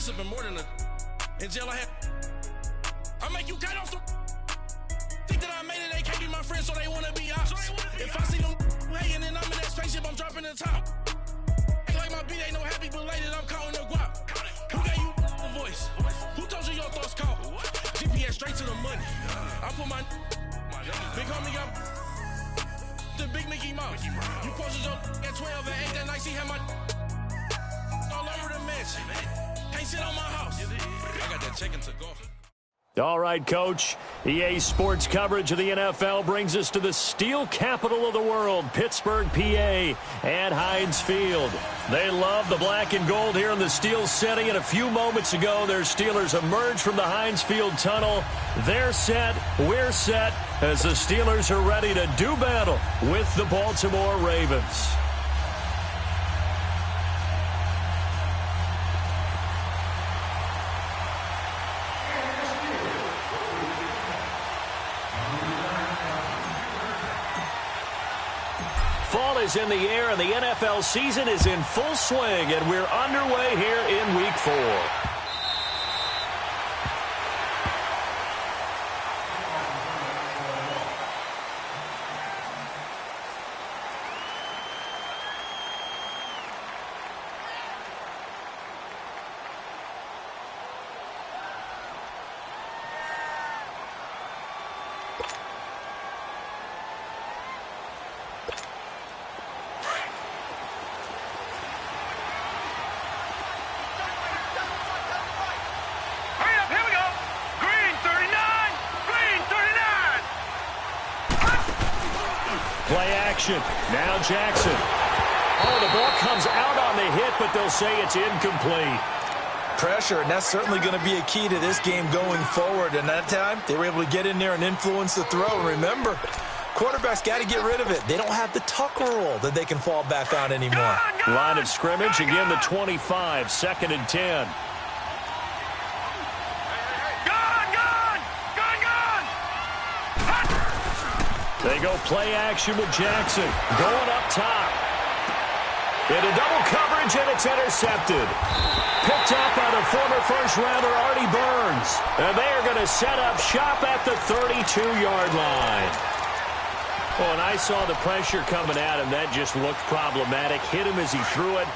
gossiping more than a in jail. I make you cut off the think that I made it. They can't be my friends, so they wanna be ops. If I see them hating and I'm in that spaceship, I'm dropping the top. Ain't like my beat ain't no happy belated. I'm calling the guap. Who gave you the voice? Who told you your thoughts call? GPS straight to the money. I put my big homie up the big Mickey Mouse. You posted your at 12 and 8 that night. She had my all over the mansion. Can't sit on my house. I got that check into golf. All right, Coach. EA Sports coverage of the NFL brings us to the steel capital of the world, Pittsburgh, PA, and Heinz Field. They love the black and gold here in the Steel City, and a few moments ago, their Steelers emerged from the Heinz Field tunnel. They're set, we're set, as the Steelers are ready to do battle with the Baltimore Ravens. Fall is in the air, and the NFL season is in full swing, and we're underway here in Week 4. Play action. Now Jackson. Oh, the ball comes out on the hit, but they'll say it's incomplete. Pressure, and that's certainly going to be a key to this game going forward. And that time, they were able to get in there and influence the throw. And remember, quarterbacks got to get rid of it. They don't have the Tucker rule that they can fall back on anymore. Line of scrimmage, again the 25, 2nd and 10. They go play action with Jackson. Going up top. Into double coverage, and it's intercepted. Picked up by the former first-rounder Artie Burns. And they are going to set up shop at the 32-yard line. Oh, and I saw the pressure coming at him. That just looked problematic. Hit him as he threw it,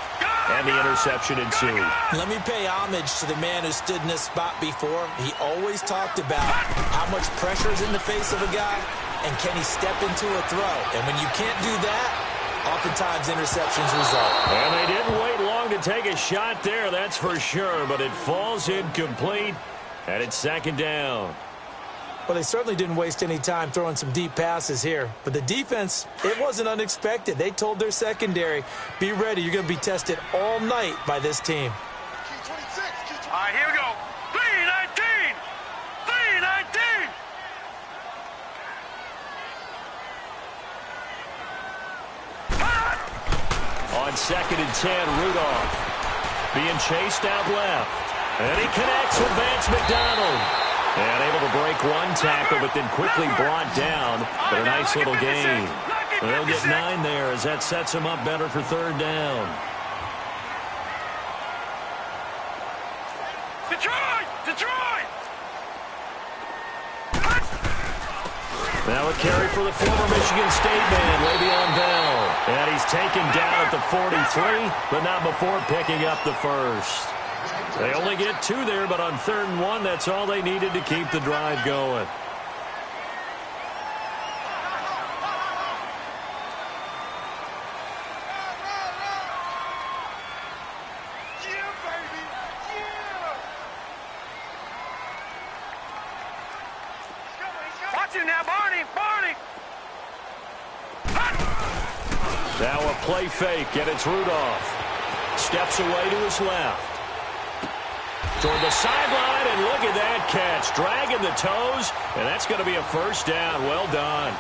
and the interception ensued. Let me pay homage to the man who stood in this spot before. He always talked about how much pressure is in the face of a guy, and can he step into a throw? And when you can't do that, oftentimes interceptions result. And they didn't wait long to take a shot there, that's for sure, but it falls incomplete, and it's 2nd down. Well, they certainly didn't waste any time throwing some deep passes here. But the defense, it wasn't unexpected. They told their secondary, be ready. You're going to be tested all night by this team. All right, here we go. 3-19! 3-19! On 2nd and 10, Rudolph being chased out left. And he connects with Vance McDonald. And able to break one tackle, but then quickly brought down. But a nice little gain. They'll get 9 there as that sets them up better for 3rd down. Detroit! Detroit! Now a carry for the former Michigan State man, Le'Veon Bell. And he's taken down at the 43, but not before picking up the first. They only get 2 there, but on 3rd and 1, that's all they needed to keep the drive going. Yeah, baby! Yeah! Watch it now, Barney! Barney! Now a play fake, and it's Rudolph. Steps away to his left. Toward the sideline, and look at that catch. Dragging the toes, and that's going to be a 1st down. Well done.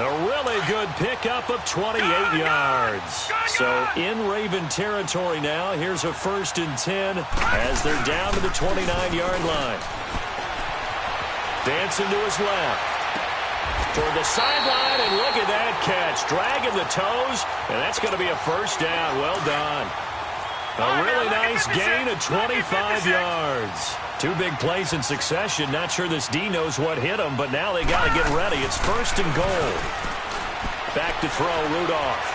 A really good pickup of 28 yards. So in Raven territory now, here's a 1st and 10 as they're down to the 29-yard line. Dancing to his left. Toward the sideline, and look at that catch. Dragging the toes, and that's going to be a 1st down. Well done. A really nice gain of 25 yards. Two big plays in succession. Not sure this D knows what hit him, but now they got to get ready. It's 1st and goal. Back to throw, Rudolph.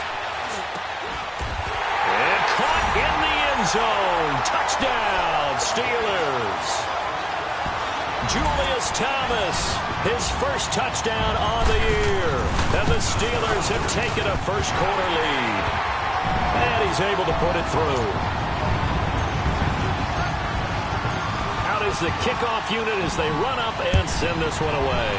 And caught in the end zone. Touchdown, Steelers. Julius Thomas, his first touchdown on the year. And the Steelers have taken a first-quarter lead. And he's able to put it through. Out is the kickoff unit as they run up and send this one away.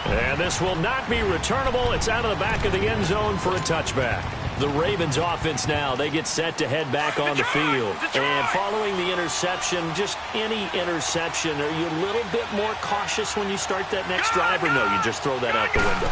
And this will not be returnable. It's out of the back of the end zone for a touchback. The Ravens offense now, they get set to head back on the field. And following the interception, just any interception, are you a little bit more cautious when you start that next drive, or no, you just throw that out the window?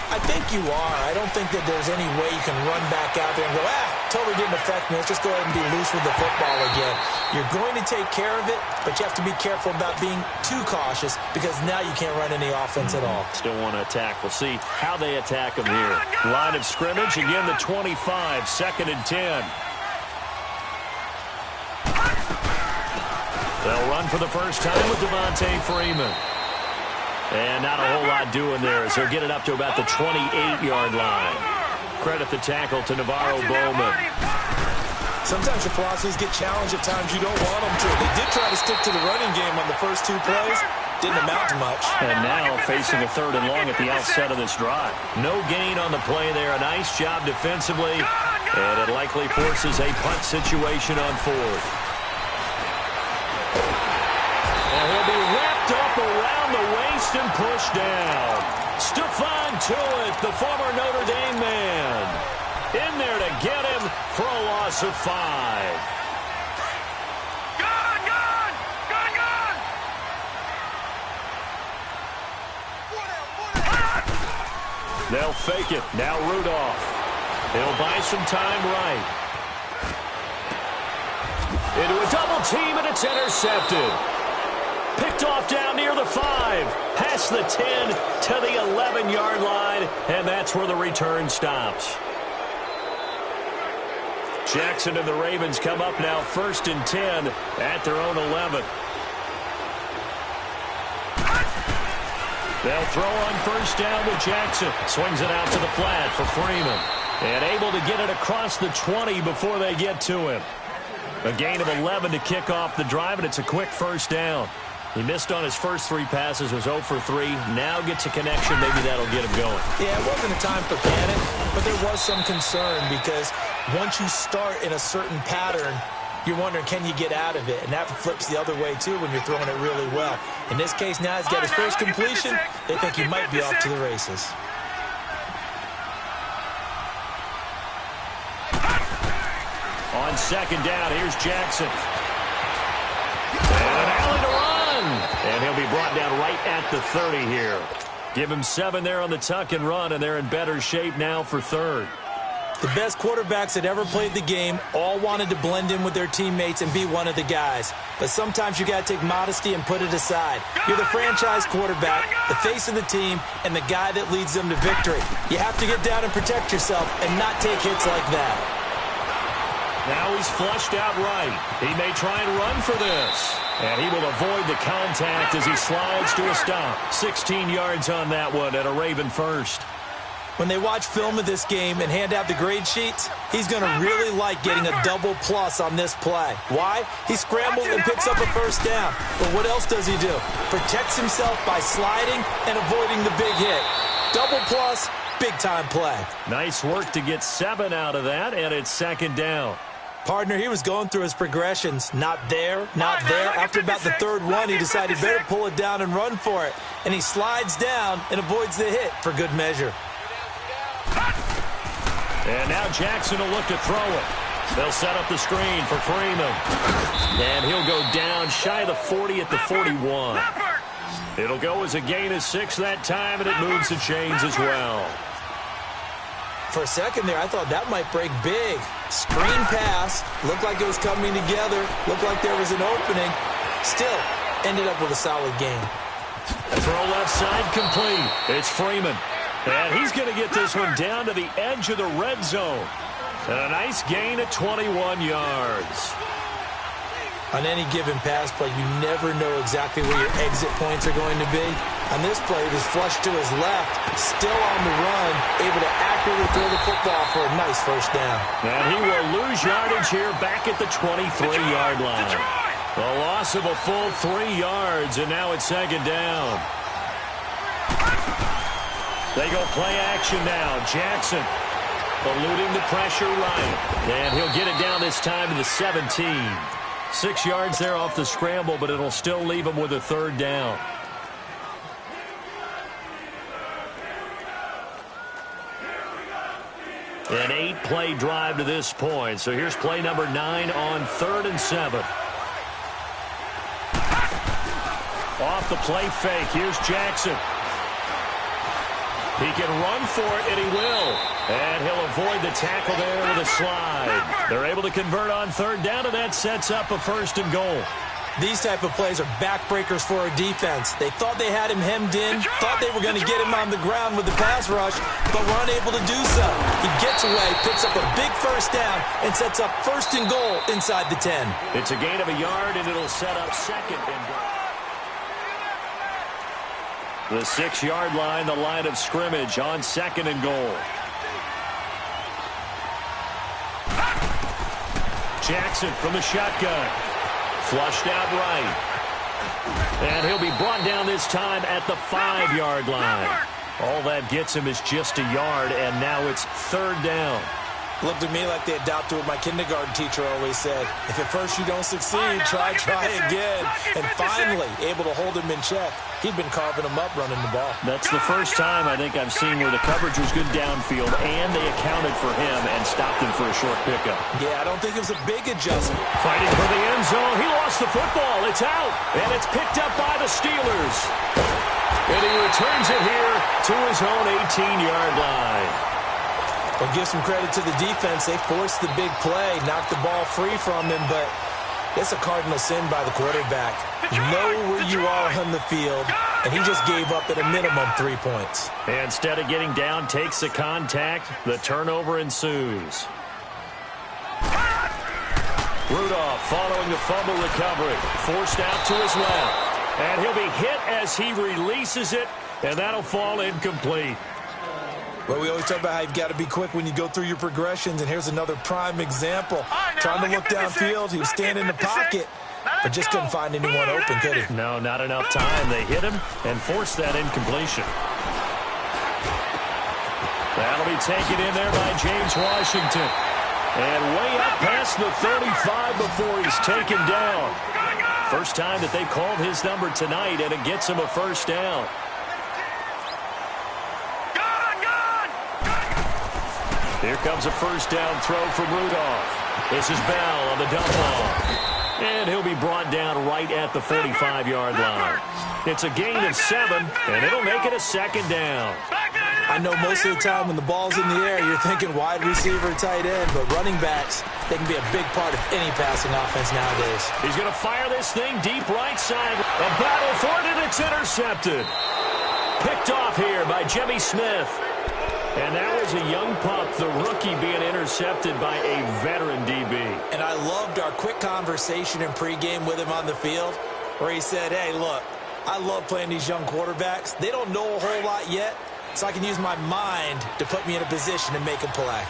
I think you are. I don't think that there's any way you can run back out there and go, totally didn't affect me. Let's just go ahead and be loose with the football again. You're going to take care of it, but you have to be careful about being too cautious because now you can't run any offense at all. Still want to attack. We'll see how they attack them here. Line of scrimmage, again the 25, 2nd and 10. They'll run for the first time with Devontae Freeman. And not a whole lot doing there as they'll get it up to about the 28-yard line. Credit the tackle to Navarro Bowman. Sometimes your philosophies get challenged at times you don't want them to. They did try to stick to the running game on the first 2 plays. Didn't amount to much. And now facing a 3rd and long at the outset of this drive. No gain on the play there. A nice job defensively. And it likely forces a punt situation on 4th. And he'll be wrapped up around the waist and pushed down. Stephon Tuitt, the former Notre Dame man, in there to get him for a loss of 5. They'll fake it. Now Rudolph. He'll buy some time right. Into a double team, and it's intercepted. Picked off down near the 5. Past the 10 to the 11-yard line, and that's where the return stops. Jackson and the Ravens come up now 1st and 10 at their own 11. They'll throw on 1st down with Jackson. Swings it out to the flat for Freeman. And able to get it across the 20 before they get to him. A gain of 11 to kick off the drive, and it's a quick 1st down. He missed on his first 3 passes, was 0 for 3. Now gets a connection. Maybe that'll get him going. Yeah, it wasn't a time for panic, but there was some concern because once you start in a certain pattern, you're wondering, can you get out of it? And that flips the other way, too, when you're throwing it really well. In this case, now he's got his first completion. They think he might be off to the races. On 2nd down, here's Jackson. And an alley to run. And he'll be brought down right at the 30 here. Give him 7 there on the tuck and run, and they're in better shape now for 3rd. The best quarterbacks that ever played the game all wanted to blend in with their teammates and be one of the guys. But sometimes you got to take modesty and put it aside. You're the franchise quarterback, the face of the team, and the guy that leads them to victory. You have to get down and protect yourself and not take hits like that. Now he's flushed out right. He may try and run for this. And he will avoid the contact as he slides to a stop. 16 yards on that one and a Raven first. When they watch film of this game and hand out the grade sheets, he's going to really like getting a double plus on this play. Why? He scrambles and picks up a 1st down. But what else does he do? Protects himself by sliding and avoiding the big hit. Double plus, big-time play. Nice work to get 7 out of that, and it's 2nd down. Partner, he was going through his progressions. Not there, not there. After about the 3rd one, he decided better pull it down and run for it. And he slides down and avoids the hit for good measure. And now Jackson will look to throw it. They'll set up the screen for Freeman. And he'll go down shy of the 40 at the 41. It'll go as a gain of 6 that time, and it moves the chains as well. For a second there, I thought that might break big. Screen pass. Looked like it was coming together. Looked like there was an opening. Still, ended up with a solid game. Throw left side complete. It's Freeman. And he's going to get this one down to the edge of the red zone. And a nice gain of 21 yards. On any given pass play, you never know exactly where your exit points are going to be. On this play, it was flushed to his left, still on the run, able to accurately throw the football for a nice first down. And he will lose yardage here back at the 23-yard line. The loss of a full 3 yards, and now it's second down. They go play action now. Jackson eluding the pressure right. And he'll get it down this time to the 17. 6 yards there off the scramble, but it'll still leave him with a third down. An 8-play drive to this point. So here's play number 9 on 3rd and 7. Off the play fake. Here's Jackson. He can run for it, and he will. And he'll avoid the tackle there with a slide. They're able to convert on 3rd down, and that sets up a 1st and goal. These type of plays are backbreakers for a defense. They thought they had him hemmed in, thought they were going to get him on the ground with the pass rush, but were unable to do so. He gets away, picks up a big 1st down, and sets up 1st and goal inside the 10. It's a gain of a yard, and it'll set up 2nd and goal. The 6-yard line, the line of scrimmage on 2nd and goal. Jackson from the shotgun. Flushed out right. And he'll be brought down this time at the 5-yard line. All that gets him is just a yard, and now it's 3rd down. Looked to me like they adopted what my kindergarten teacher always said. If at first you don't succeed, try again. And finally, able to hold him in check. He'd been carving him up running the ball. That's the first time I think I've seen where the coverage was good downfield, and they accounted for him and stopped him for a short pickup. Yeah, I don't think it was a big adjustment. Fighting for the end zone. He lost the football. It's out, and it's picked up by the Steelers. And he returns it here to his own 18-yard line. Well, give some credit to the defense. They forced the big play, knocked the ball free from him, but it's a cardinal sin by the quarterback. Know where you are on the field, and he just gave up at a minimum 3 points. And instead of getting down, takes the contact. The turnover ensues. Rudolph following the fumble recovery. Forced out to his left. And he'll be hit as he releases it, and that'll fall incomplete. Well, we always talk about how you've got to be quick when you go through your progressions, and here's another prime example. Trying to look downfield, he was standing in the pocket, but just couldn't find anyone open, could he? No, not enough time. They hit him and forced that incompletion. That'll be taken in there by James Washington. And way up past the 35 before he's taken down. First time that they've called his number tonight, and it gets him a 1st down. Here comes a 1st down throw from Rudolph. This is Bell on the dump off. And he'll be brought down right at the 45-yard line. It's a gain of 7, and it'll make it a 2nd down. I know most of the time when the ball's in the air, you're thinking wide receiver, tight end, but running backs, they can be a big part of any passing offense nowadays. He's going to fire this thing deep right side. A battle for it, and it's intercepted. Picked off here by Jimmy Smith. And that was a young pup, the rookie, being intercepted by a veteran DB. And I loved our quick conversation in pregame with him on the field where he said, hey, look, I love playing these young quarterbacks. They don't know a whole lot yet, so I can use my mind to put me in a position to make a play.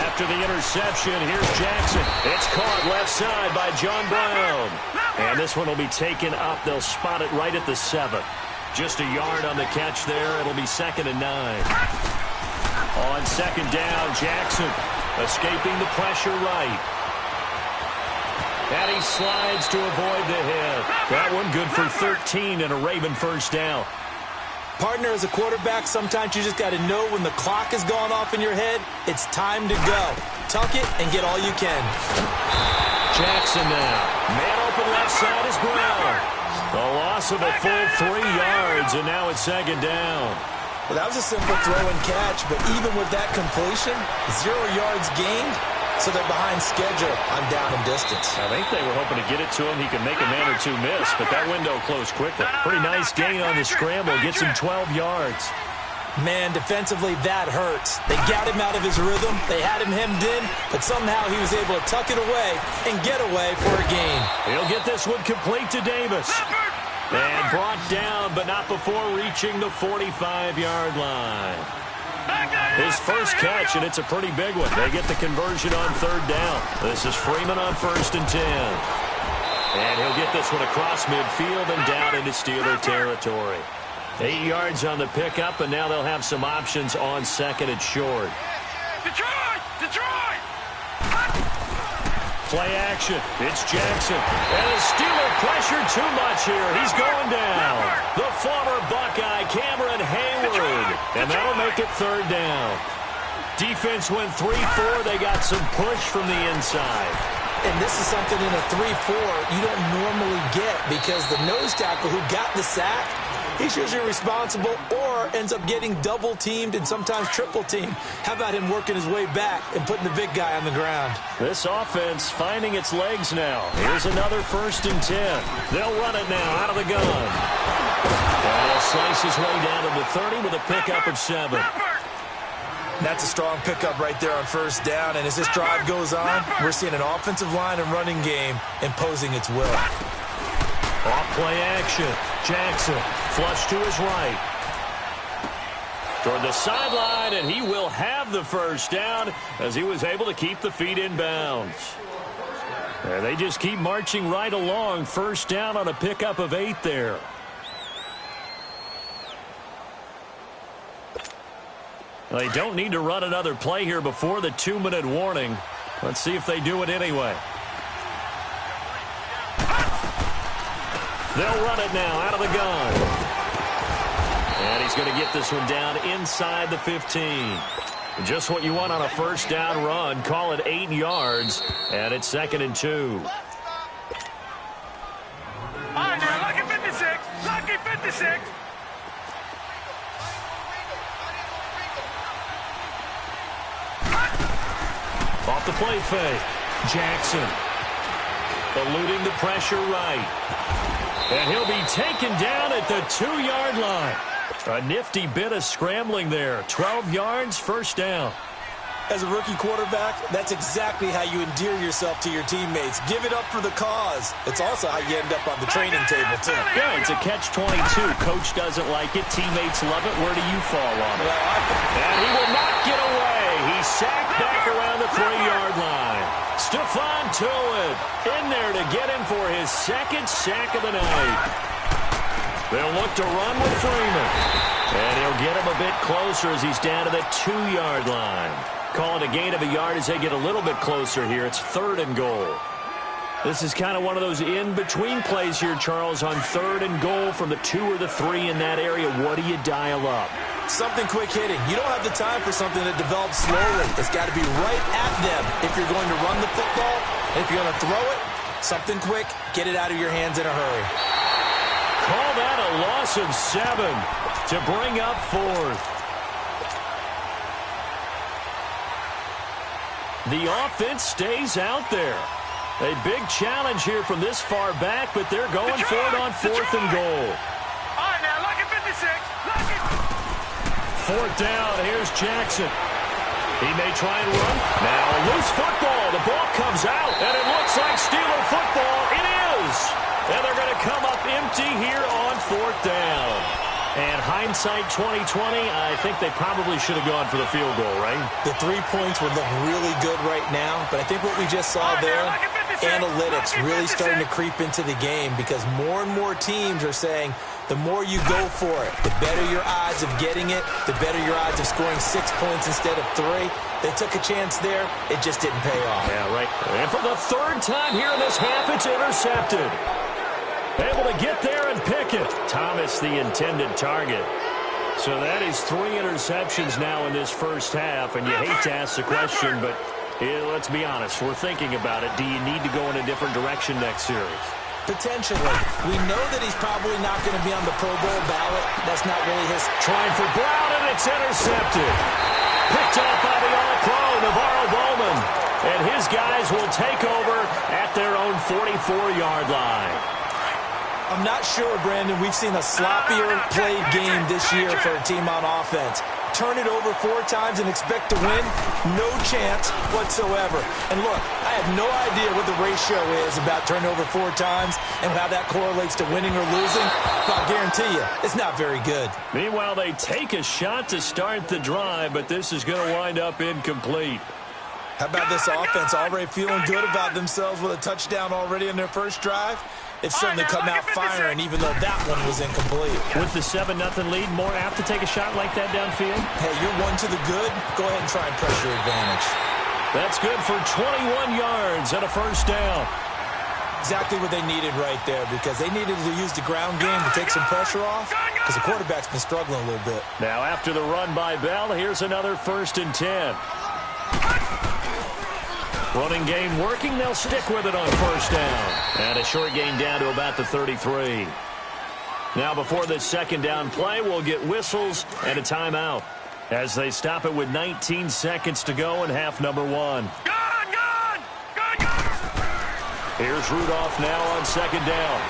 After the interception, here's Jackson. It's caught left side by John Brown. And this one will be taken up. They'll spot it right at the 7. Just a yard on the catch there. It'll be 2nd and 9. On 2nd down, Jackson escaping the pressure right. And he slides to avoid the hit. That one good for 13 and a Raven 1st down. Partner, as a quarterback, sometimes you just got to know when the clock has gone off in your head, it's time to go. Tuck it and get all you can. Jackson now. Man open left side is Brown. The loss of a full 3 yards, and now it's 2nd down. Well, that was a simple throw and catch, but even with that completion, 0 yards gained, so they're behind schedule on down and distance. I think they were hoping to get it to him. He could make a man or two miss, but that window closed quickly. Pretty nice gain on the scramble. Gets him 12 yards. Man, defensively, that hurts. They got him out of his rhythm. They had him hemmed in, but somehow he was able to tuck it away and get away for a gain. He'll get this one complete to Davis. And brought down, but not before reaching the 45-yard line. His first catch, and it's a pretty big one. They get the conversion on third down. This is Freeman on 1st and 10. And he'll get this one across midfield and down into Steeler territory. 8 yards on the pickup, and now they'll have some options on 2nd and short. Detroit! Detroit! Play action. It's Jackson. And the Steeler pressure too much here. He's going down. The former Buckeye, Cameron Hayward. And that'll make it 3rd down. Defense went 3-4. They got some push from the inside. And this is something in a 3-4 you don't normally get because the nose tackle who got the sack, he's usually responsible or ends up getting double-teamed and sometimes triple-teamed. How about him working his way back and putting the big guy on the ground? This offense finding its legs now. Here's another 1st and 10. They'll run it now out of the gun. And he'll slice his way down to the 30 with a pickup of 7. That's a strong pickup right there on 1st down. And as this drive goes on, we're seeing an offensive line and running game imposing its will. Off play action. Jackson flush to his right. Toward the sideline, and he will have the 1st down as he was able to keep the feet in bounds. And they just keep marching right along. 1st down on a pickup of 8 there. They don't need to run another play here before the 2-minute warning. Let's see if they do it anyway. They'll run it now out of the gun. And he's going to get this one down inside the 15. Just what you want on a 1st down run. Call it 8 yards. And it's 2nd and 2. All right, now, lucky 56. Lucky 56. Off the play fake. Jackson eluding the pressure right. And he'll be taken down at the 2-yard line. A nifty bit of scrambling there. 12 yards, 1st down. As a rookie quarterback, that's exactly how you endear yourself to your teammates. Give it up for the cause. It's also how you end up on the training table, too. Yeah, it's a catch-22. Coach doesn't like it. Teammates love it. Where do you fall on it? And he will not get away. He's sacked back around the 3-yard line. Stephon Tuitt in there to get him for his 2nd sack of the night. They'll look to run with Freeman. And he'll get him a bit closer as he's down to the 2-yard line. Call it a gain of a yard as they get a little bit closer here. It's 3rd and goal. This is kind of one of those in-between plays here, Charles, on 3rd and goal from the 2 or the 3 in that area. What do you dial up? Something quick hitting. You don't have the time for something that develops slowly. It's got to be right at them if you're going to run the football. And if you're going to throw it, something quick, get it out of your hands in a hurry. Call that a loss of 7 to bring up 4th. The offense stays out there. A big challenge here from this far back, but they're going for it on 4th and goal. All right, now, lucky 56. Lucky. 4th down. Here's Jackson. He may try and run. Now a loose football. The ball comes out, and it looks like Steeler football. It is. And they're going to come up empty here on 4th down. And hindsight 2020, I think they probably should have gone for the field goal, right? The 3 points would look really good right now, but I think what we just saw there, analytics really starting to creep into the game because more and more teams are saying the more you go for it, the better your odds of getting it, the better your odds of scoring 6 points instead of 3. They took a chance there. It just didn't pay off. Yeah, right. And for the 3rd time here in this half, it's intercepted. Able to get there and pick it. Thomas, the intended target. So that is 3 interceptions now in this first half, and you hate to ask the question, but let's be honest. We're thinking about it. Do you need to go in a different direction next series? Potentially. We know that he's probably not going to be on the Pro Bowl ballot. That's not really his... Trying for Brown, and it's intercepted. Picked off by the All-Pro, Navarro Bowman. And his guys will take over at their own 44-yard line. I'm not sure, Brandon, we've seen a sloppier played game this year for a team on offense. Turn it over 4 times and expect to win? No chance whatsoever. And look, I have no idea what the ratio is about turning over 4 times and how that correlates to winning or losing, but I guarantee you, it's not very good. Meanwhile, they take a shot to start the drive, but this is going to wind up incomplete. How about this offense already feeling good about themselves with a touchdown already in their first drive? It's certainly come out firing, even though that one was incomplete. With the 7-0 lead, more apt to take a shot like that downfield? Hey, you're one to the good. Go ahead and try and press your advantage. That's good for 21 yards and a first down. Exactly what they needed right there, because they needed to use the ground game to take some pressure off, because the quarterback's been struggling a little bit. Now, after the run by Bell, here's another 1st and 10. Running game working. They'll stick with it on first down. And a short gain down to about the 33. Now, before this second down play, we'll get whistles and a timeout as they stop it with 19 seconds to go in half number 1. Here's Rudolph now on second down.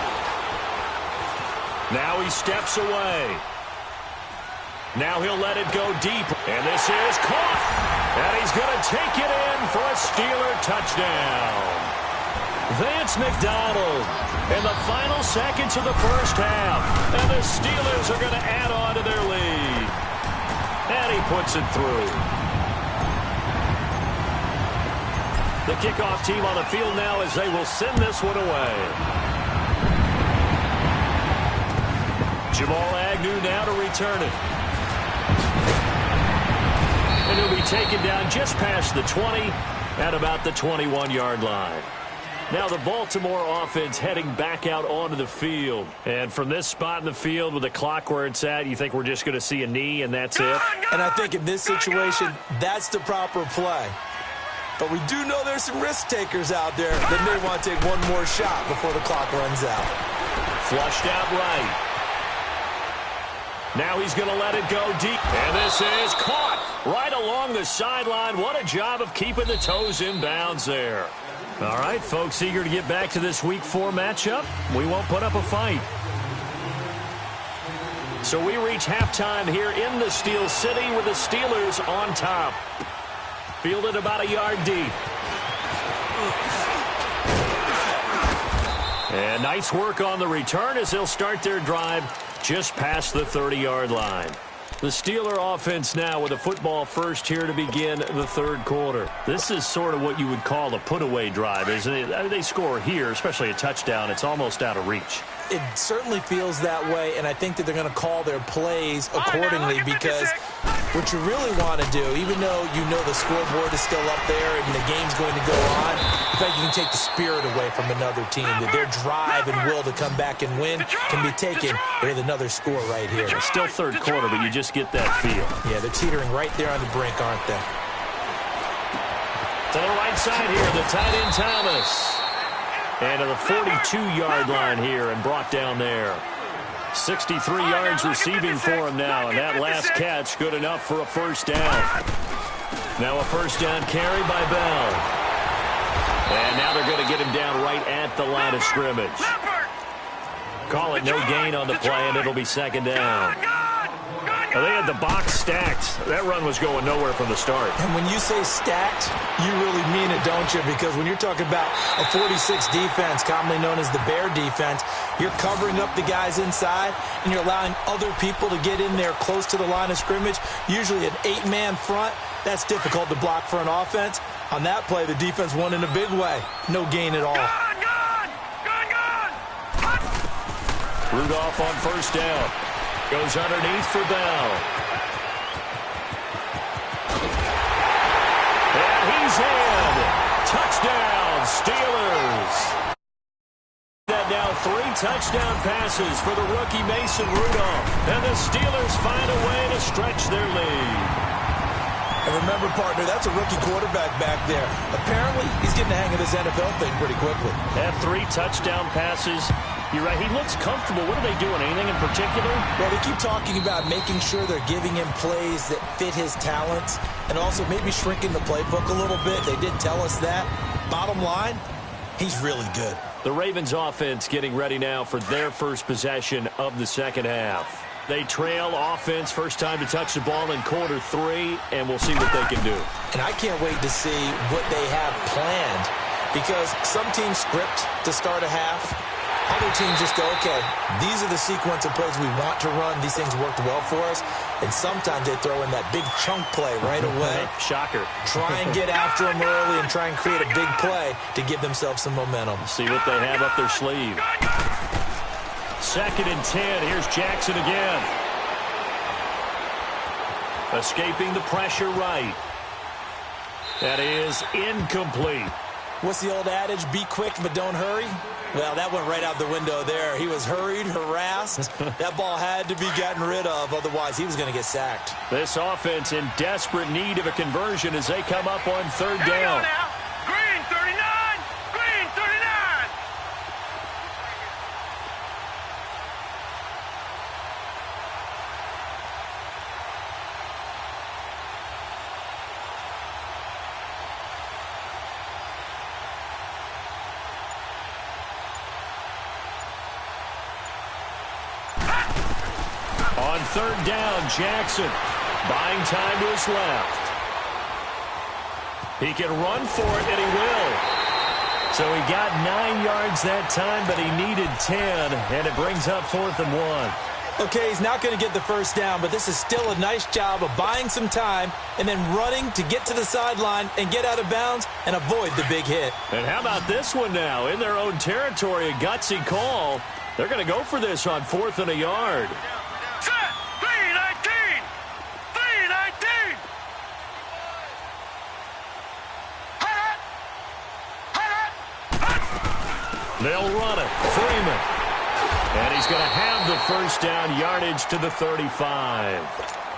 Now he steps away. Now he'll let it go deep. And this is caught. And he's going to take it in for a Steeler touchdown. Vance McDonald in the final seconds of the first half. And the Steelers are going to add on to their lead. And he puts it through. The kickoff team on the field now as they will send this one away. Jamal Agnew now to return it. And he'll be taken down just past the 20 at about the 21-yard line. Now the Baltimore offense heading back out onto the field. And from this spot in the field with the clock where it's at, you think we're just going to see a knee and that's it? And I think in this situation, that's the proper play. But we do know there's some risk takers out there that may want to take one more shot before the clock runs out. Flushed out right. Now he's going to let it go deep. And this is caught right along the sideline. What a job of keeping the toes in bounds there. All right, folks, eager to get back to this Week 4 matchup. We won't put up a fight. So we reach halftime here in the Steel City with the Steelers on top. Fielded about a yard deep. And nice work on the return as they'll start their drive just past the 30-yard line. The Steeler offense now with a football first here to begin the third quarter. This is sort of what you would call a put-away drive, isn't it? I mean, they score here, especially a touchdown. It's almost out of reach. It certainly feels that way, and I think that they're going to call their plays accordingly because what you really want to do, even though you know the scoreboard is still up there and the game's going to go on, in fact, you can take the spirit away from another team. That their drive and will to come back and win can be taken with another score right here. It's still third quarter, but you just get that feel. Yeah, they're teetering right there on the brink, aren't they? To the right side here, the tight end Thomas. And to the 42-yard line here and brought down there. 63 yards receiving for him now, and that last catch good enough for a first down. Now a first down carry by Bell. And now they're going to get him down right at the line of scrimmage. Call it no gain on the play, and it'll be second down. Now they had the box stacked. That run was going nowhere from the start. And when you say stacked, you really mean it, don't you? Because when you're talking about a 46 defense, commonly known as the Bear defense, you're covering up the guys inside, and you're allowing other people to get in there close to the line of scrimmage. Usually an 8-man front, that's difficult to block for an offense. On that play, the defense won in a big way. No gain at all. Rudolph on first down. Goes underneath for Bell. And he's in. Touchdown, Steelers. That now 3 touchdown passes for the rookie Mason Rudolph. And the Steelers find a way to stretch their lead. And remember, partner, that's a rookie quarterback back there. Apparently, he's getting the hang of this NFL thing pretty quickly. Had 3 touchdown passes. You're right. He looks comfortable. What are they doing? Anything in particular? Well, they keep talking about making sure they're giving him plays that fit his talents and also maybe shrinking the playbook a little bit. They did tell us that. Bottom line, he's really good. The Ravens offense getting ready now for their first possession of the second half. They trail offense, first time to touch the ball in quarter 3, and we'll see what they can do. And I can't wait to see what they have planned because some teams script to start a half. Other teams just go, okay, these are the sequence of plays we want to run. These things worked well for us. And sometimes they throw in that big chunk play right away. Shocker. Try and get after them early and try and create a big play to give themselves some momentum. See what they have up their sleeve. 2nd and 10. Here's Jackson again. Escaping the pressure right. That is incomplete. What's the old adage? Be quick, but don't hurry. Well, that went right out the window there. He was hurried, harassed. That ball had to be gotten rid of. Otherwise, he was going to get sacked. This offense in desperate need of a conversion as they come up on 3rd down. Green 39. Green 39. On 3rd down, Jackson buying time to his left. He can run for it, and he will. So he got 9 yards that time, but he needed 10, and it brings up 4th and 1. Okay, he's not going to get the first down, but this is still a nice job of buying some time and then running to get to the sideline and get out of bounds and avoid the big hit. And how about this one now? In their own territory, a gutsy call. They're going to go for this on 4th and a yard. Set. 319. 319. They'll run it. Freeman. And he's going to have the first down, yardage to the 35.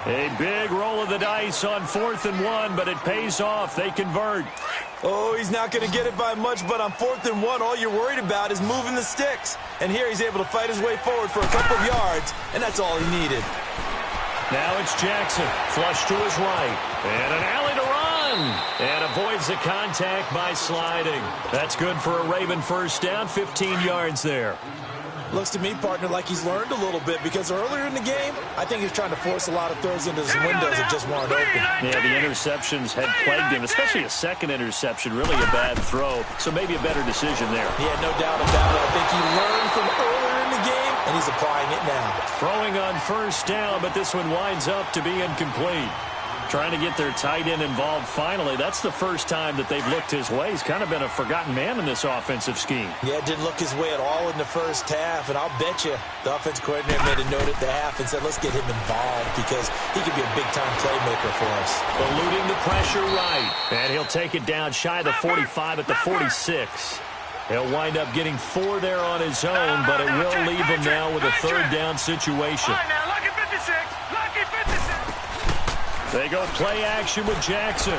A big roll of the dice on 4th and 1, but it pays off. They convert. Oh, he's not going to get it by much, but on 4th and 1, all you're worried about is moving the sticks. And here he's able to fight his way forward for a couple of yards, and that's all he needed. Now it's Jackson, flush to his right, and an alley to run, and avoids the contact by sliding. That's good for a Raven first down, 15 yards there. Looks to me, partner, like he's learned a little bit because earlier in the game, I think he was trying to force a lot of throws into his windows that just weren't open. Yeah, the interceptions had plagued him, especially a second interception, really a bad throw, so maybe a better decision there. Yeah, no doubt about it. I think he learned from earlier in the game, and he's applying it now. Throwing on first down, but this one winds up to be incomplete. Trying to get their tight end involved finally. That's the first time that they've looked his way. He's kind of been a forgotten man in this offensive scheme. Yeah, it didn't look his way at all in the first half, and I'll bet you the offense coordinator made a note at the half and said, let's get him involved because he could be a big-time playmaker for us. Eluding the pressure right, and he'll take it down shy of the 45 at the 46. He'll wind up getting 4 there on his own, but it will leave him now with a 3rd down situation. All right, now, lucky 56. Lucky 56. They go play action with Jackson.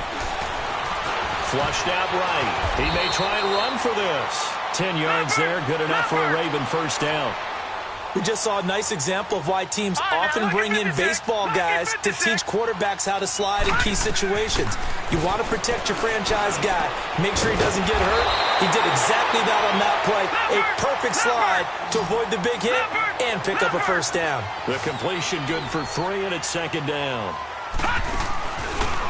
Flushed out right. He may try and run for this. 10 yards there, good enough for a Raven first down. We just saw a nice example of why teams often bring in baseball guys to teach quarterbacks how to slide in key situations. You want to protect your franchise guy. Make sure he doesn't get hurt. He did exactly that on that play. A perfect slide to avoid the big hit and pick up a first down. The completion good for 3, and it's 2nd down.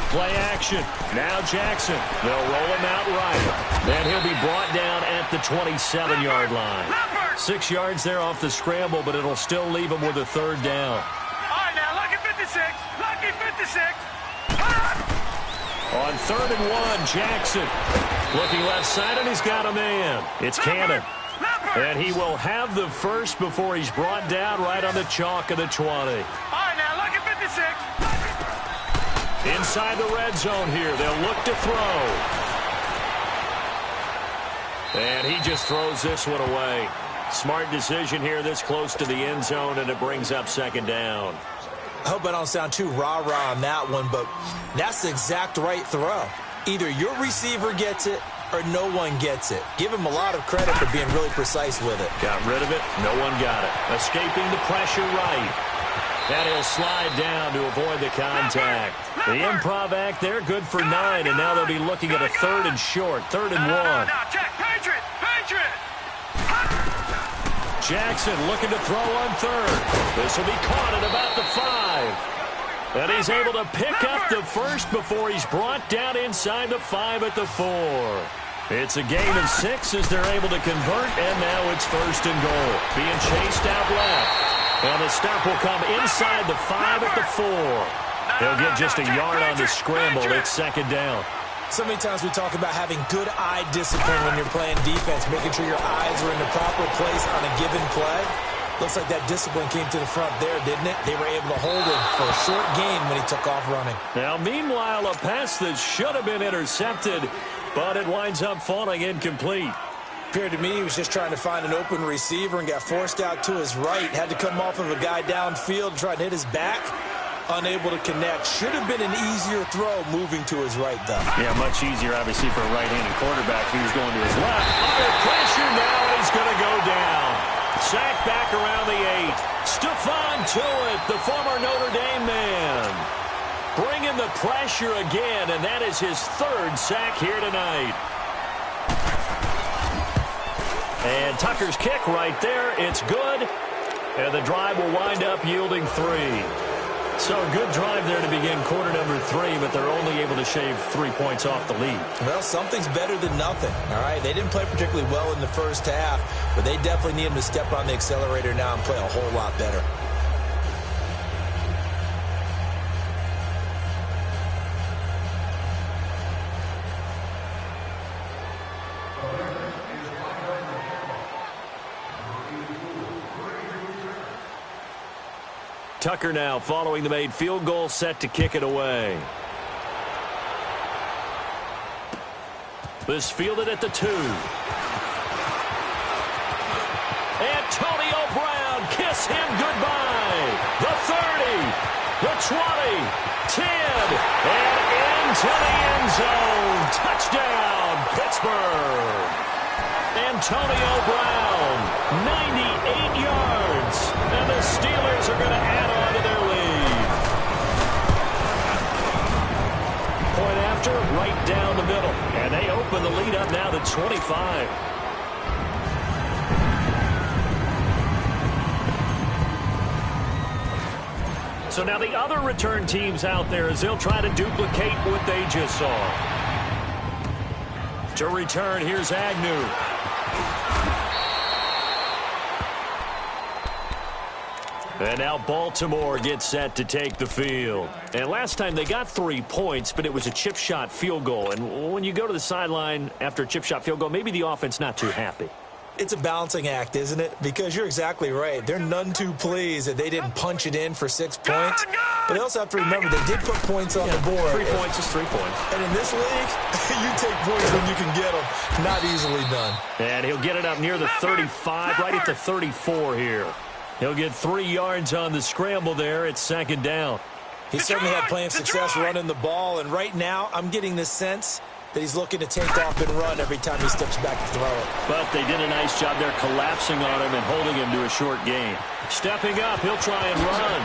Play action. Now Jackson. They'll roll him out right. And he'll be brought down at the 27-yard line. 6 yards there off the scramble, but it'll still leave him with a 3rd down. All right, now, lucky 56. Lucky 56. On 3rd and 1, Jackson. Looking left side, and he's got a man. It's Cannon. And he will have the first before he's brought down right on the chalk of the 20. All right, now, lucky 56. Inside the red zone here. They'll look to throw. And he just throws this one away. Smart decision here this close to the end zone, and it brings up 2nd down. I hope I don't sound too rah-rah on that one, but that's the exact right throw. Either your receiver gets it or no one gets it. Give him a lot of credit for being really precise with it. Got rid of it. No one got it. Escaping the pressure right. And he'll slide down to avoid the contact. The improv act there, good for 9, and now they'll be looking at a 3rd and short, 3rd and 1. Check, Patriot. Jackson looking to throw on 3rd. This will be caught at about the 5. And he's able to pick up the first before he's brought down inside the 5 at the 4. It's a gain of 6 as they're able to convert, and now it's 1st and goal. Being chased out left. And the stop will come inside the 5 at the 4. He'll get just a yard on the scramble. It's 2nd down. So many times we talk about having good eye discipline when you're playing defense, making sure your eyes are in the proper place on a given play. Looks like that discipline came to the front there, didn't it? They were able to hold him for a short gain when he took off running. Now, meanwhile, a pass that should have been intercepted, but it winds up falling incomplete. Appeared to me he was just trying to find an open receiver and got forced out to his right. Had to come off of a guy downfield and try to hit his back. Unable to connect. Should have been an easier throw moving to his right, though. Yeah, much easier, obviously, for a right-handed quarterback who was going to his left. Under pressure now, he's going to go down. Sacked back around the 8. Stephon Tuitt, the former Notre Dame man. Bringing the pressure again, and that is his 3rd sack here tonight. And Tucker's kick right there. It's good. And the drive will wind up yielding 3. So a good drive there to begin quarter number 3, but they're only able to shave 3 points off the lead. Well, something's better than nothing, all right? They didn't play particularly well in the first half, but they definitely need him to step on the accelerator now and play a whole lot better. Tucker now following the made field goal, set to kick it away. This fielded at the 2. Antonio Brown, kiss him goodbye. The 30, the 20, 10, and into the end zone. Touchdown, Pittsburgh. Antonio Brown, 98 yards. And the Steelers are going to add on to their lead. Point after, right down the middle. And they open the lead up now to 25. So now the other return teams out there as they'll try to duplicate what they just saw. To return, here's Agnew. And now Baltimore gets set to take the field. And last time they got 3 points, but it was a chip shot field goal. And when you go to the sideline after a chip shot field goal, maybe the offense not too happy. It's a balancing act, isn't it? Because you're exactly right. They're none too pleased that they didn't punch it in for 6 points. But they also have to remember they did put points on the board. 3 points is 3 points. And in this league, you take points when you can get them. Not easily done. And he'll get it up near the 35, right at the 34 here. He'll get 3 yards on the scramble there. It's 2nd down. He certainly had plenty of success running the ball. And right now, I'm getting the sense that he's looking to take off and run every time he steps back to throw it. But they did a nice job there collapsing on him and holding him to a short gain. Stepping up, he'll try and run.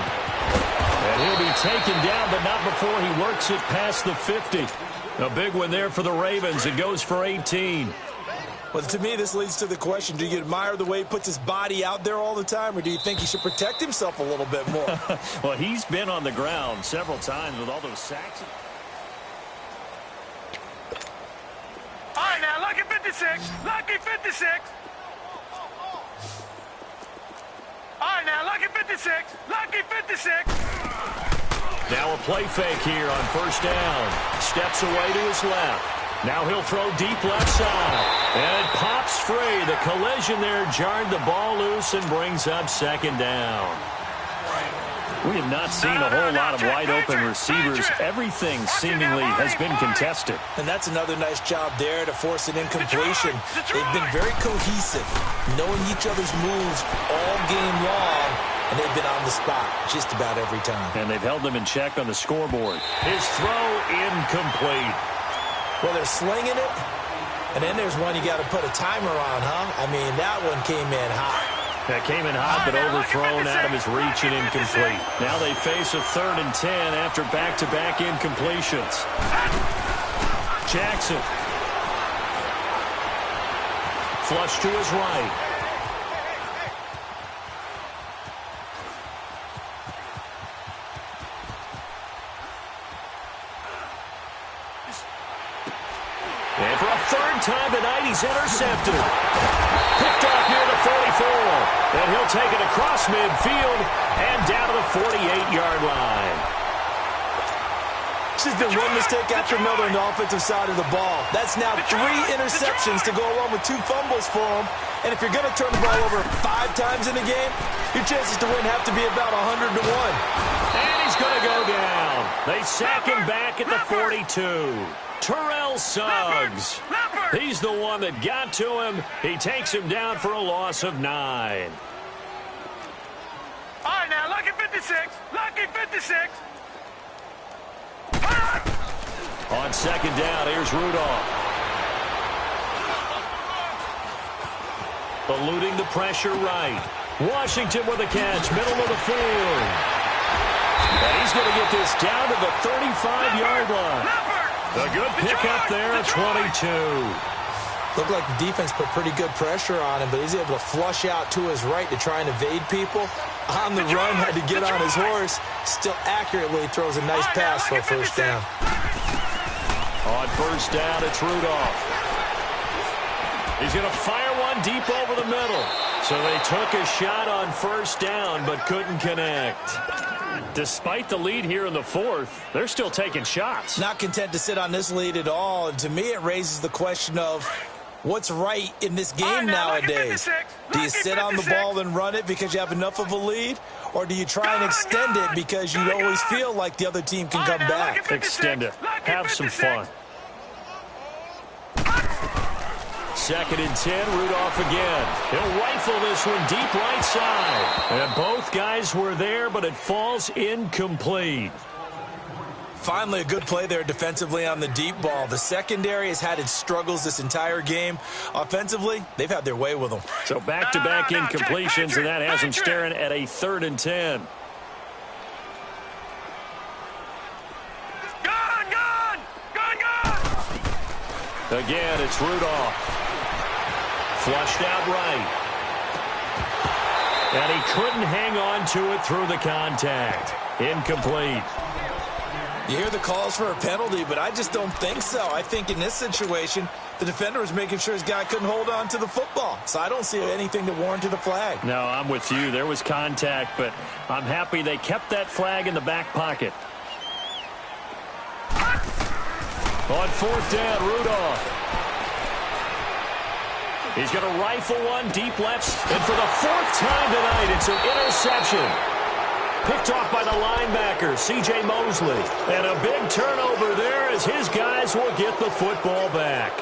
And he'll be taken down, but not before he works it past the 50. A big one there for the Ravens. It goes for 18. Well, to me, this leads to the question, do you admire the way he puts his body out there all the time, or do you think he should protect himself a little bit more? Well, he's been on the ground several times with all those sacks. All right, now, lucky 56. Lucky 56. All right, now, lucky 56. Lucky 56. Now a play fake here on 1st down. Steps away to his left. Now he'll throw deep left side. And it pops free. The collision there jarred the ball loose and brings up 2nd down. We have not seen a whole lot of wide-open receivers. Everything seemingly has been contested. And that's another nice job there to force an incompletion. They've been very cohesive, knowing each other's moves all game long, and they've been on the spot just about every time. And they've held them in check on the scoreboard. His throw incomplete. Well, they're slinging it, And then there's one you got to put a timer on, huh? I mean, that one came in hot. That came in hot, but overthrown out of his reach and incomplete. Now they face a 3rd and 10 after back-to-back incompletions. Jackson. Flush to his right. And for a 3rd time tonight, he's intercepted. Picked off near the 44. And he'll take it across midfield and down to the 48-yard line. This has been one mistake after another on the offensive side of the ball. That's now 3 interceptions to go along with 2 fumbles for him. And if you're going to turn the ball over 5 times in a game, your chances to win have to be about 100 to 1. And he's going to go down. They sack him back at the 42. Terrell Suggs. He's the one that got to him. He takes him down for a loss of 9. All right, now, lucky 56. Lucky 56. On 2nd down, here's Rudolph. Eluding the pressure right. Washington with a catch, middle of the field. And he's going to get this down to the 35-yard line. A good pickup there at 22. Looked like the defense put pretty good pressure on him, but he's able to flush out to his right to try and evade people. On the run, had to get on his horse. Still accurately throws a nice pass for a 1st down. On 1st down, it's Rudolph. He's going to fire one deep over the middle. So they took a shot on 1st down, but couldn't connect. Despite the lead here in the 4th, they're still taking shots. Not content to sit on this lead at all. And to me, it raises the question of what's right in this game nowadays. Do you sit on the ball and run it because you have enough of a lead? Or do you try and extend it because you always feel like the other team can come back? Extend it. Have some fun. 2nd and 10, Rudolph again. He'll rifle this one deep right side. And both guys were there, but it falls incomplete. Finally, a good play there defensively on the deep ball. The secondary has had its struggles this entire game. Offensively, they've had their way with them. So back-to-back incompletions, and that has them staring at a 3rd and 10. Again, it's Rudolph. Flushed out right. And he couldn't hang on to it through the contact. Incomplete. You hear the calls for a penalty, but I just don't think so. I think in this situation, the defender was making sure his guy couldn't hold on to the football. So I don't see anything to warrant a flag. No, I'm with you. There was contact, but I'm happy they kept that flag in the back pocket. On 4th down, Rudolph. He's going to rifle one deep left. And for the 4th time tonight, it's an interception. Picked off by the linebacker, C.J. Mosley. And a big turnover there as his guys will get the football back.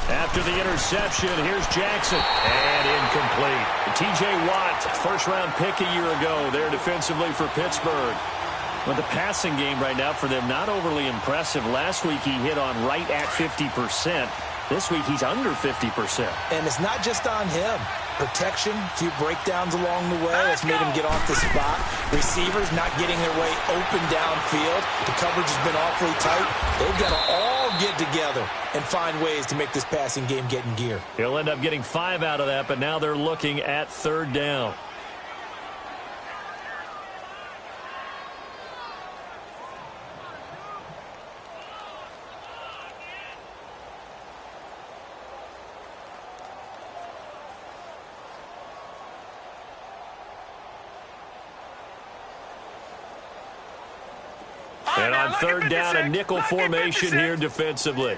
After the interception, here's Jackson. And incomplete. T.J. Watt, 1st-round pick a year ago there defensively for Pittsburgh. But the passing game right now for them, not overly impressive. Last week he hit on right at 50%. This week he's under 50%. And it's not just on him. Protection, a few breakdowns along the way. That's made him get off the spot. Receivers not getting their way open downfield. The coverage has been awfully tight. They've got to all get together and find ways to make this passing game get in gear. He'll end up getting 5 out of that, but now they're looking at 3rd down. And on 3rd down, a nickel formation here defensively.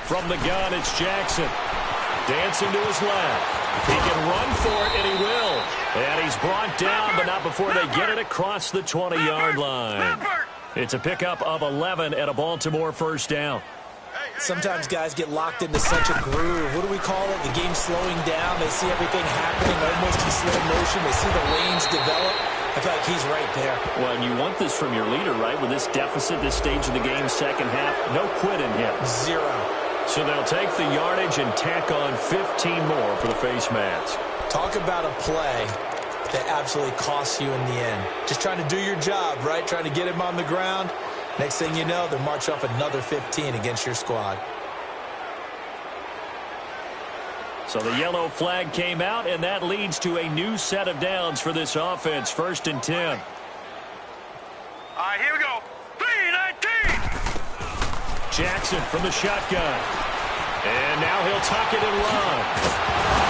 From the gun, it's Jackson. Dancing to his left. He can run for it, and he will. And he's brought down, but not before they get it across the 20-yard line. It's a pickup of 11 at a Baltimore 1st down. Sometimes guys get locked into such a groove. What do we call it? The game's slowing down. They see everything happening almost in slow motion. They see the lanes develop. I feel like he's right there. Well, and you want this from your leader, right? With this deficit, this stage of the game, second half, no quit in him. 0. So they'll take the yardage and tack on 15 more for the face mask. Talk about a play that absolutely costs you in the end. Just trying to do your job, right? Trying to get him on the ground. Next thing you know, they'll march off another 15 against your squad. So the yellow flag came out, and that leads to a new set of downs for this offense. 1st and 10. All right, here we go. 3-19. Jackson from the shotgun. And now he'll tuck it and run.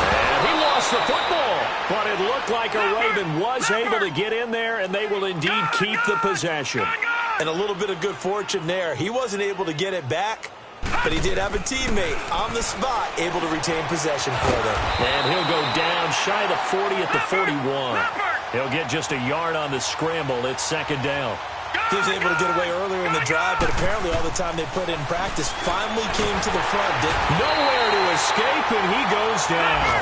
And he lost the football. But it looked like a Raven was able to get in there, and they will indeed keep the possession. And a little bit of good fortune there. He wasn't able to get it back, but he did have a teammate on the spot able to retain possession for them. And he'll go down shy of the 40 at the 41. He'll get just a yard on the scramble. It's 2nd down. He was able to get away earlier in the drive, but apparently all the time they put in practice finally came to the front. Nowhere to escape, and he goes down.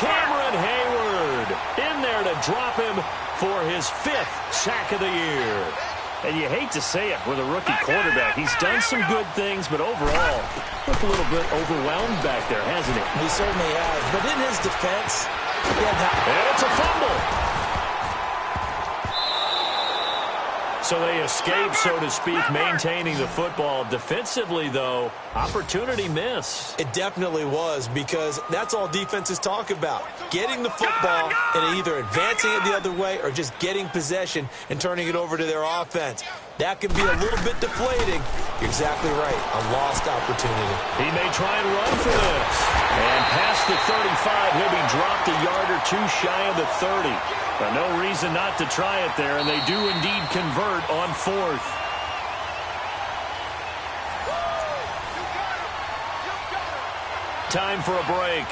Cameron Hayward in there to drop him for his 5th sack of the year. And you hate to say it with a rookie quarterback. He's done some good things, but overall, looked a little bit overwhelmed back there, hasn't he? He certainly has. But in his defense, and it's a fumble. So they escape, so to speak, maintaining the football. Defensively, though, opportunity miss. It definitely was, because that's all defenses talk about. Getting the football and either advancing it the other way or just getting possession and turning it over to their offense. That can be a little bit deflating. You're exactly right. A lost opportunity. He may try and run for this. And past the 35, he'll be dropped a yard or two shy of the 30. But no reason not to try it there, and they do indeed convert on 4th. Time for a break.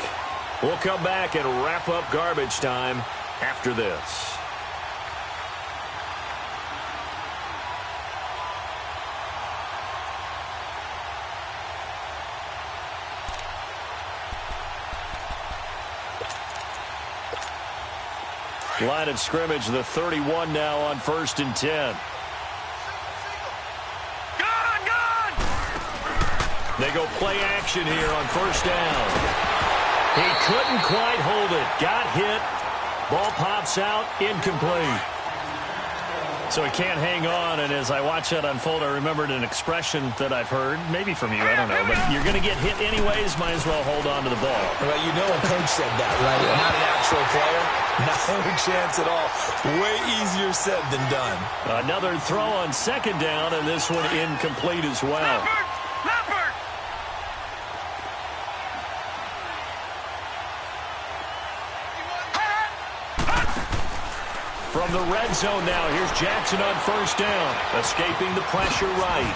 We'll come back and wrap up garbage time after this. Line of scrimmage, the 31 now on 1st and 10. Gone! They go play action here on 1st down. He couldn't quite hold it. Got hit. Ball pops out. Incomplete. So he can't hang on, and as I watch that unfold, I remembered an expression that I've heard, maybe from you, I don't know, but you're going to get hit anyways, might as well hold on to the ball. Well, you know a coach said that, right? Yeah. Not an actual player. Not a chance at all. Way easier said than done. Another throw on 2nd down, and this one incomplete as well. Leopard! From the red zone now, here's Jackson on 1st down, escaping the pressure right.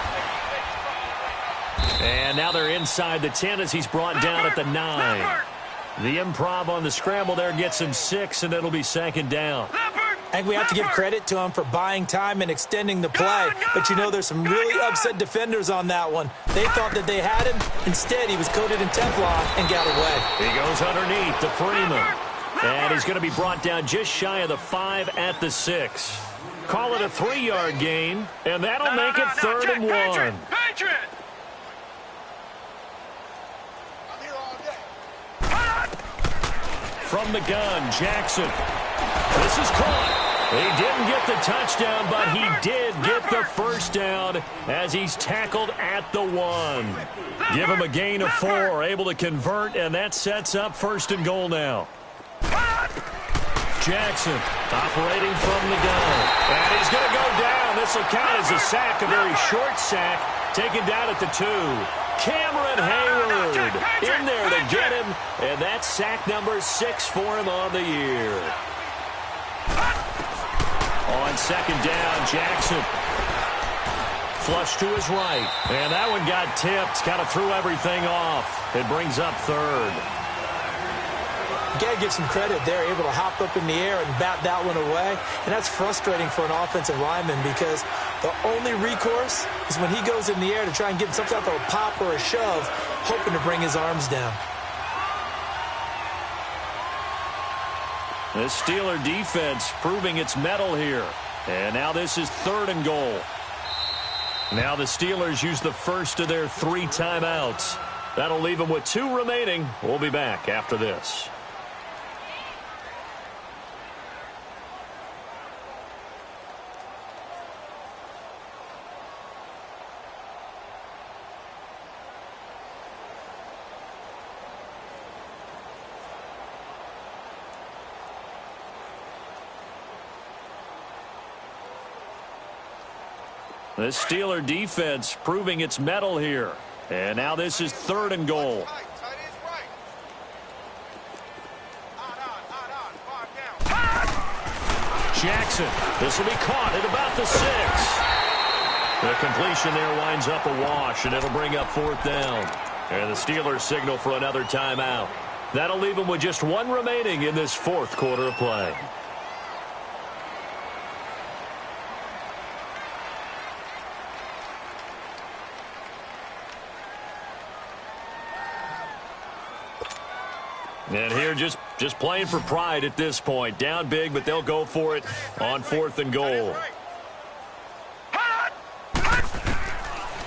And now they're inside the 10 as he's brought down at the 9. The improv on the scramble there gets him 6, and it'll be 2nd down. I think we have to give credit to him for buying time and extending the play. But, you know, there's some really upset defenders on that one. They thought that they had him. Instead, he was coated in Teflon and got away. He goes underneath to Freeman. And he's going to be brought down just shy of the 5 at the 6. Call it a 3-yard gain, and that'll make it 3rd and 1. Patriot! From the gun, Jackson. This is caught. He didn't get the touchdown, but he did get the 1st down as he's tackled at the 1. Give him a gain of 4, able to convert, and that sets up 1st and goal now. Jackson operating from the gun. And he's going to go down. This will count as a sack, a very short sack, taken down at the 2. Cameron Hayward in there to get him, and that's sack number 6 for him on the year. On 2nd down, Jackson. Flush to his right, and that one got tipped. Kind of threw everything off. It brings up 3rd. You got to give some credit. They're able to hop up in the air and bat that one away. And that's frustrating for an offensive lineman because the only recourse is when he goes in the air to try and get some type of a pop or a shove, hoping to bring his arms down. The Steeler defense proving its mettle here. And now this is 3rd and goal. Now the Steelers use the first of their 3 timeouts. That'll leave them with 2 remaining. We'll be back after this. The Steeler defense proving its mettle here. And now this is 3rd and goal. Jackson. This will be caught at about the 6. The completion there winds up a wash, and it'll bring up 4th down. And the Steelers signal for another timeout. That'll leave them with just 1 remaining in this 4th quarter of play. And here just playing for pride at this point. Down big, but they'll go for it on 4th and goal.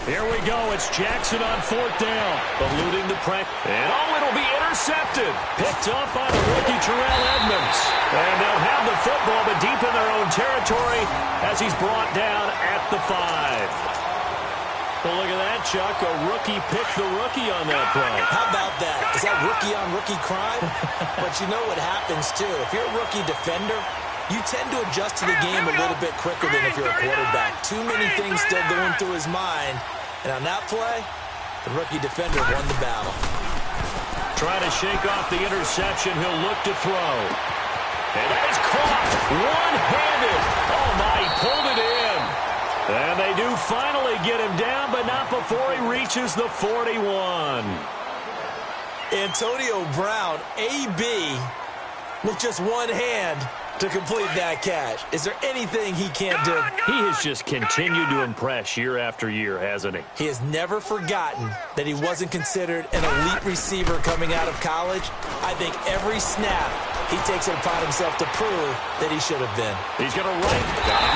Here we go. It's Jackson on 4th down. Eluding the pressure. And it'll be intercepted. Picked up by the rookie Terrell Edmonds. And they'll have the football, but deep in their own territory as he's brought down at the 5. Well, look at that, Chuck. A rookie picked the rookie on that play. How about that? Is that rookie-on-rookie crime? But you know what happens, too. If you're a rookie defender, you tend to adjust to the game a little bit quicker than if you're a quarterback. Too many things still going through his mind. And on that play, the rookie defender won the battle. Trying to shake off the interception. He'll look to throw. And that is caught one-handed. Oh, my, he pulled it in. And they do finally get him down, but not before he reaches the 41. Antonio Brown, AB, with just one hand to complete that catch. Is there anything he can't do? He has just continued to impress year after year, hasn't he? He has never forgotten that he wasn't considered an elite receiver coming out of college. I think every snap he takes it upon himself to prove that he should have been. He's going to right.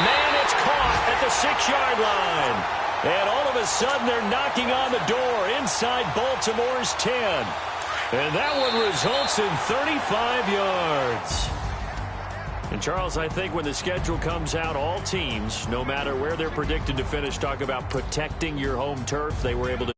Man, it's caught at the 6-yard line. And all of a sudden, they're knocking on the door inside Baltimore's 10. And that one results in 35 yards. And, Charles, I think when the schedule comes out, all teams, no matter where they're predicted to finish, talk about protecting your home turf. They were able to